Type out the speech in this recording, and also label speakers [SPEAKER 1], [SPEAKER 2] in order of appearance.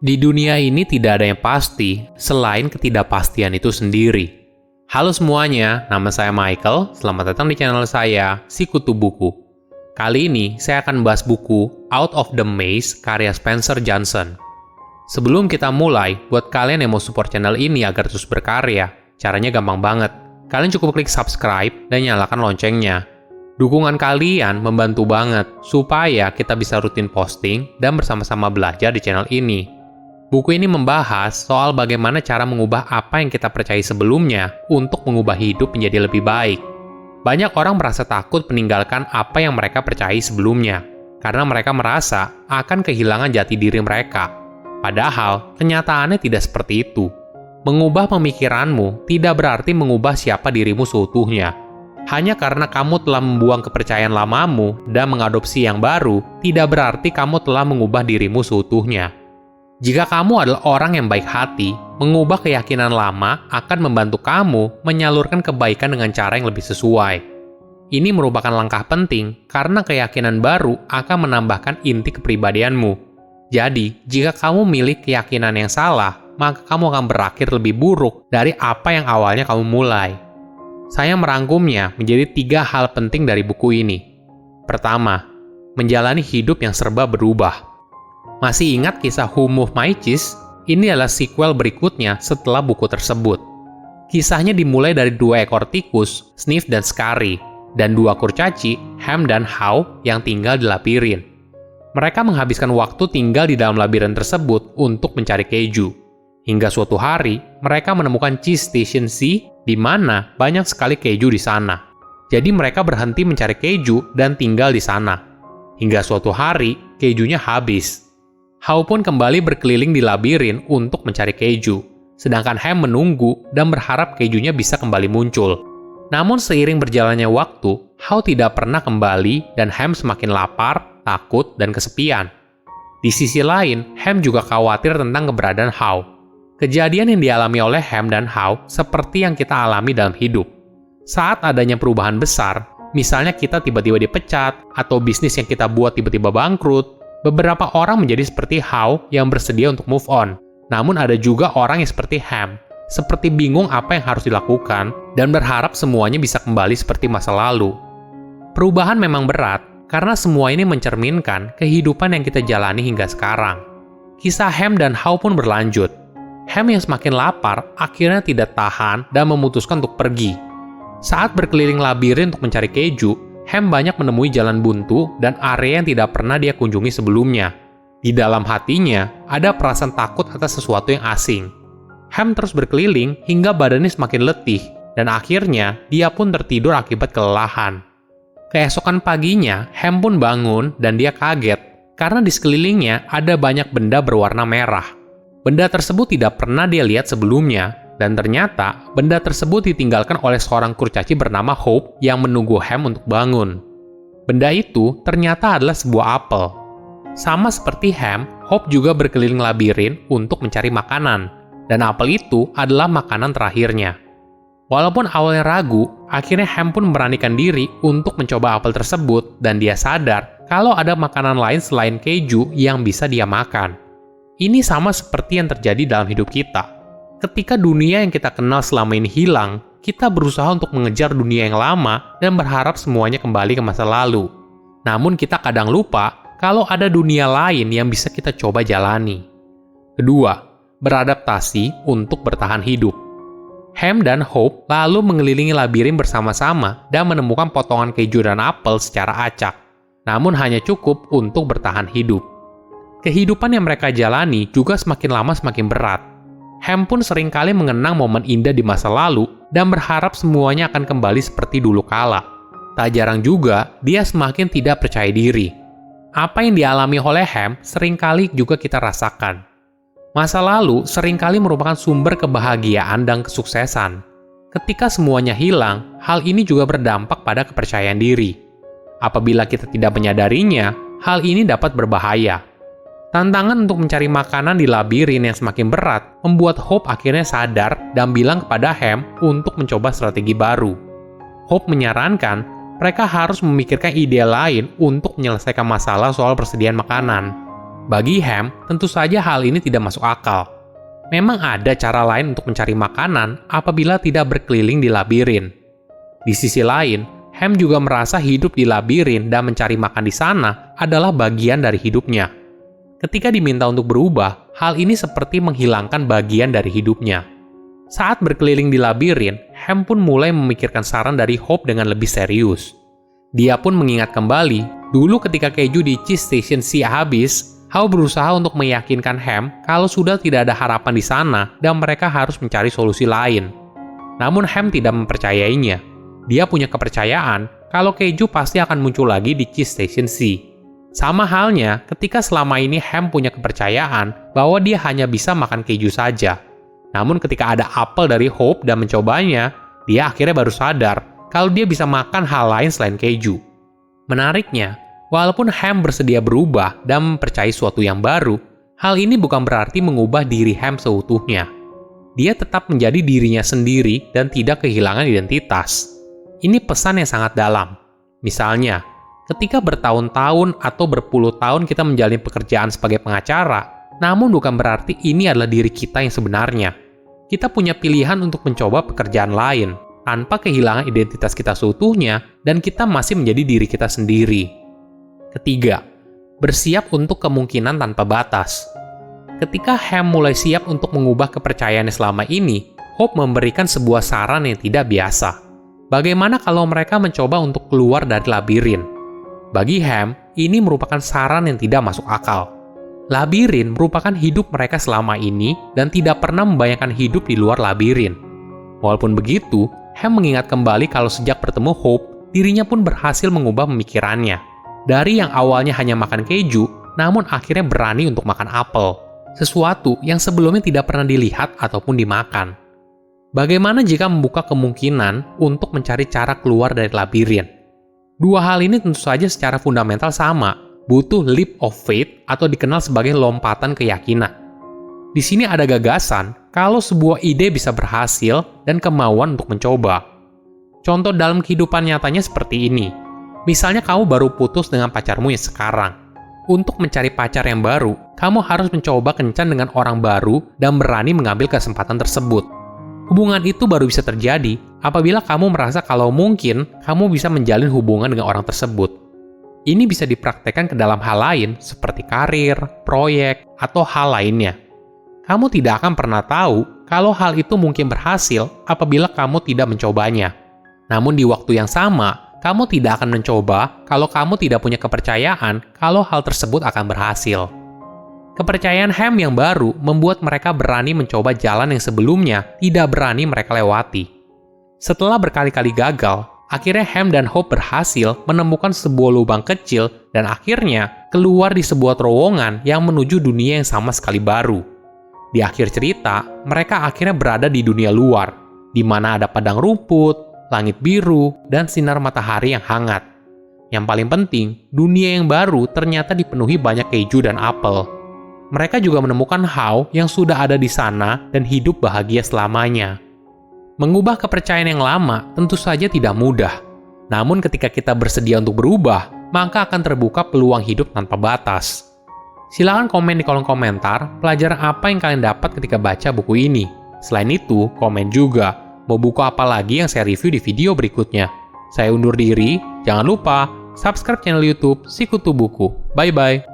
[SPEAKER 1] Di dunia ini tidak ada yang pasti selain ketidakpastian itu sendiri. Halo semuanya, nama saya Michael. Selamat datang di channel saya, Sikutu Buku. Kali ini saya akan bahas buku Out of the Maze karya Spencer Johnson. Sebelum kita mulai, buat kalian yang mau support channel ini agar terus berkarya, caranya gampang banget. Kalian cukup klik subscribe dan nyalakan loncengnya. Dukungan kalian membantu banget supaya kita bisa rutin posting dan bersama-sama belajar di channel ini. Buku ini membahas soal bagaimana cara mengubah apa yang kita percaya sebelumnya untuk mengubah hidup menjadi lebih baik. Banyak orang merasa takut meninggalkan apa yang mereka percayai sebelumnya, karena mereka merasa akan kehilangan jati diri mereka. Padahal, kenyataannya tidak seperti itu. Mengubah pemikiranmu tidak berarti mengubah siapa dirimu seutuhnya. Hanya karena kamu telah membuang kepercayaan lamamu dan mengadopsi yang baru, tidak berarti kamu telah mengubah dirimu seutuhnya. Jika kamu adalah orang yang baik hati, mengubah keyakinan lama akan membantu kamu menyalurkan kebaikan dengan cara yang lebih sesuai. Ini merupakan langkah penting karena keyakinan baru akan menambahkan inti kepribadianmu. Jadi, jika kamu milih keyakinan yang salah, maka kamu akan berakhir lebih buruk dari apa yang awalnya kamu mulai. Saya merangkumnya menjadi 3 hal penting dari buku ini. Pertama, menjalani hidup yang serba berubah. Masih ingat kisah Who Moved My Cheese? Ini adalah sequel berikutnya setelah buku tersebut. Kisahnya dimulai dari 2 ekor tikus, Sniff dan Scary, dan 2 kurcaci, Ham dan How, yang tinggal di labirin. Mereka menghabiskan waktu tinggal di dalam labirin tersebut untuk mencari keju. Hingga suatu hari, mereka menemukan Cheese Station C, di mana banyak sekali keju di sana. Jadi mereka berhenti mencari keju dan tinggal di sana. Hingga suatu hari, kejunya habis. How pun kembali berkeliling di labirin untuk mencari keju, sedangkan Ham menunggu dan berharap kejunya bisa kembali muncul. Namun seiring berjalannya waktu, How tidak pernah kembali dan Ham semakin lapar, takut, dan kesepian. Di sisi lain, Ham juga khawatir tentang keberadaan How. Kejadian yang dialami oleh Ham dan How seperti yang kita alami dalam hidup. Saat adanya perubahan besar, misalnya kita tiba-tiba dipecat, atau bisnis yang kita buat tiba-tiba bangkrut, beberapa orang menjadi seperti How yang bersedia untuk move on. Namun ada juga orang yang seperti Ham, seperti bingung apa yang harus dilakukan dan berharap semuanya bisa kembali seperti masa lalu. Perubahan memang berat karena semua ini mencerminkan kehidupan yang kita jalani hingga sekarang. Kisah Ham dan How pun berlanjut. Ham yang semakin lapar akhirnya tidak tahan dan memutuskan untuk pergi. Saat berkeliling labirin untuk mencari keju, Ham banyak menemui jalan buntu dan area yang tidak pernah dia kunjungi sebelumnya. Di dalam hatinya, ada perasaan takut atas sesuatu yang asing. Ham terus berkeliling hingga badannya semakin letih, dan akhirnya dia pun tertidur akibat kelelahan. Keesokan paginya, Ham pun bangun dan dia kaget, karena di sekelilingnya ada banyak benda berwarna merah. Benda tersebut tidak pernah dia lihat sebelumnya, dan ternyata benda tersebut ditinggalkan oleh seorang kurcaci bernama Hope yang menunggu Ham untuk bangun. Benda itu ternyata adalah sebuah apel. Sama seperti Ham, Hope juga berkeliling labirin untuk mencari makanan, dan apel itu adalah makanan terakhirnya. Walaupun awalnya ragu, akhirnya Ham pun memberanikan diri untuk mencoba apel tersebut, dan dia sadar kalau ada makanan lain selain keju yang bisa dia makan. Ini sama seperti yang terjadi dalam hidup kita. Ketika dunia yang kita kenal selama ini hilang, kita berusaha untuk mengejar dunia yang lama dan berharap semuanya kembali ke masa lalu. Namun kita kadang lupa kalau ada dunia lain yang bisa kita coba jalani. Kedua, beradaptasi untuk bertahan hidup. Ham dan Hope lalu mengelilingi labirin bersama-sama dan menemukan potongan keju dan apel secara acak. Namun hanya cukup untuk bertahan hidup. Kehidupan yang mereka jalani juga semakin lama semakin berat. Ham pun seringkali mengenang momen indah di masa lalu dan berharap semuanya akan kembali seperti dulu kala. Tak jarang juga, dia semakin tidak percaya diri. Apa yang dialami oleh Ham seringkali juga kita rasakan. Masa lalu seringkali merupakan sumber kebahagiaan dan kesuksesan. Ketika semuanya hilang, hal ini juga berdampak pada kepercayaan diri. Apabila kita tidak menyadarinya, hal ini dapat berbahaya. Tantangan untuk mencari makanan di labirin yang semakin berat membuat Hope akhirnya sadar dan bilang kepada Ham untuk mencoba strategi baru. Hope menyarankan mereka harus memikirkan ide lain untuk menyelesaikan masalah soal persediaan makanan. Bagi Ham, tentu saja hal ini tidak masuk akal. Memang ada cara lain untuk mencari makanan apabila tidak berkeliling di labirin. Di sisi lain, Ham juga merasa hidup di labirin dan mencari makan di sana adalah bagian dari hidupnya. Ketika diminta untuk berubah, hal ini seperti menghilangkan bagian dari hidupnya. Saat berkeliling di labirin, Ham pun mulai memikirkan saran dari Hope dengan lebih serius. Dia pun mengingat kembali, dulu ketika keju di Cheese Station C habis, Hope berusaha untuk meyakinkan Ham kalau sudah tidak ada harapan di sana dan mereka harus mencari solusi lain. Namun Ham tidak mempercayainya. Dia punya kepercayaan kalau keju pasti akan muncul lagi di Cheese Station C. Sama halnya ketika selama ini Ham punya kepercayaan bahwa dia hanya bisa makan keju saja. Namun ketika ada apel dari Hope dan mencobanya, dia akhirnya baru sadar kalau dia bisa makan hal lain selain keju. Menariknya, walaupun Ham bersedia berubah dan mempercayai sesuatu yang baru, hal ini bukan berarti mengubah diri Ham seutuhnya. Dia tetap menjadi dirinya sendiri dan tidak kehilangan identitas. Ini pesan yang sangat dalam. Misalnya, ketika bertahun-tahun atau berpuluh tahun kita menjalani pekerjaan sebagai pengacara, namun bukan berarti ini adalah diri kita yang sebenarnya. Kita punya pilihan untuk mencoba pekerjaan lain, tanpa kehilangan identitas kita seutuhnya, dan kita masih menjadi diri kita sendiri. Ketiga, bersiap untuk kemungkinan tanpa batas. Ketika Ham mulai siap untuk mengubah kepercayaannya selama ini, Hope memberikan sebuah saran yang tidak biasa. Bagaimana kalau mereka mencoba untuk keluar dari labirin? Bagi Ham, ini merupakan saran yang tidak masuk akal. Labirin merupakan hidup mereka selama ini dan tidak pernah membayangkan hidup di luar labirin. Walaupun begitu, Ham mengingat kembali kalau sejak bertemu Hope, dirinya pun berhasil mengubah pemikirannya. Dari yang awalnya hanya makan keju, namun akhirnya berani untuk makan apel. Sesuatu yang sebelumnya tidak pernah dilihat ataupun dimakan. Bagaimana jika membuka kemungkinan untuk mencari cara keluar dari labirin? Dua hal ini tentu saja secara fundamental sama. Butuh leap of faith atau dikenal sebagai lompatan keyakinan. Di sini ada gagasan kalau sebuah ide bisa berhasil dan kemauan untuk mencoba. Contoh dalam kehidupan nyatanya seperti ini. Misalnya kamu baru putus dengan pacarmu yang sekarang. Untuk mencari pacar yang baru, kamu harus mencoba kencan dengan orang baru dan berani mengambil kesempatan tersebut. Hubungan itu baru bisa terjadi apabila kamu merasa kalau mungkin kamu bisa menjalin hubungan dengan orang tersebut. Ini bisa dipraktekkan ke dalam hal lain seperti karir, proyek, atau hal lainnya. Kamu tidak akan pernah tahu kalau hal itu mungkin berhasil apabila kamu tidak mencobanya. Namun di waktu yang sama, kamu tidak akan mencoba kalau kamu tidak punya kepercayaan kalau hal tersebut akan berhasil. Kepercayaan Ham yang baru membuat mereka berani mencoba jalan yang sebelumnya tidak berani mereka lewati. Setelah berkali-kali gagal, akhirnya Ham dan Hope berhasil menemukan sebuah lubang kecil dan akhirnya keluar di sebuah terowongan yang menuju dunia yang sama sekali baru. Di akhir cerita, mereka akhirnya berada di dunia luar, di mana ada padang rumput, langit biru, dan sinar matahari yang hangat. Yang paling penting, dunia yang baru ternyata dipenuhi banyak keju dan apel. Mereka juga menemukan How yang sudah ada di sana dan hidup bahagia selamanya. Mengubah kepercayaan yang lama tentu saja tidak mudah. Namun ketika kita bersedia untuk berubah, maka akan terbuka peluang hidup tanpa batas. Silahkan komen di kolom komentar pelajaran apa yang kalian dapat ketika baca buku ini. Selain itu, komen juga mau buku apa lagi yang saya review di video berikutnya. Saya undur diri, jangan lupa subscribe channel YouTube Sikutu Buku. Bye-bye.